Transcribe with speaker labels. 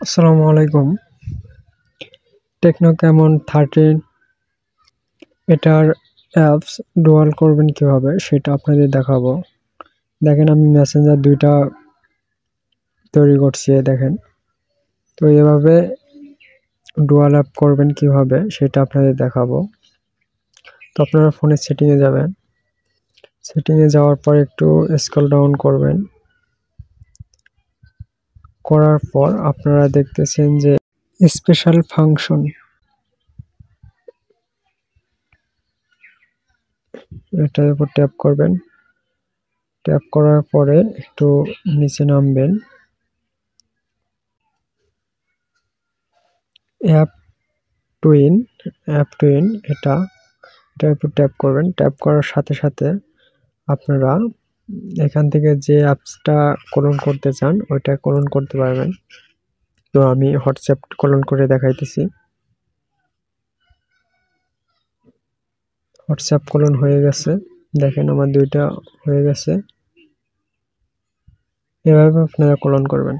Speaker 1: আসসালামু আলাইকুম। Techno Camon 13 এটার অ্যাপস ডুয়াল করবেন কিভাবে সেটা আপনাদের দেখাবো। দেখেন আমি মেসেঞ্জার 2টা তৈরি করছি, দেখেন। তো এভাবে ডুয়াল অ্যাপ করবেন কিভাবে সেটা আপনাদের দেখাবো। তো আপনারা ফোনের সেটিংয়ে যাবেন। সেটিংয়ে যাওয়ার পর একটু স্ক্রল ডাউন করবেন। করার পর আপনারা দেখতেছেন যে স্পেশাল ফাংশন, এটার উপর ট্যাপ করবেন। ট্যাপ করার পরে একটু নিচে নামবেন। অ্যাপ টুইন এটার উপর ট্যাপ করবেন। ট্যাপ করার সাথে সাথে আপনারা এখান থেকে যে অ্যাপসটা ক্লোন করতে চান ওইটা ক্লোন করতে পারবেন। তো আমি হোয়াটসঅ্যাপ ক্লোন করে দেখাইতেছি। হোয়াটসঅ্যাপ ক্লোন হয়ে গেছে, দেখেন আমার 2টা হয়ে গেছে। এভাবে আপনারা ক্লোন করবেন।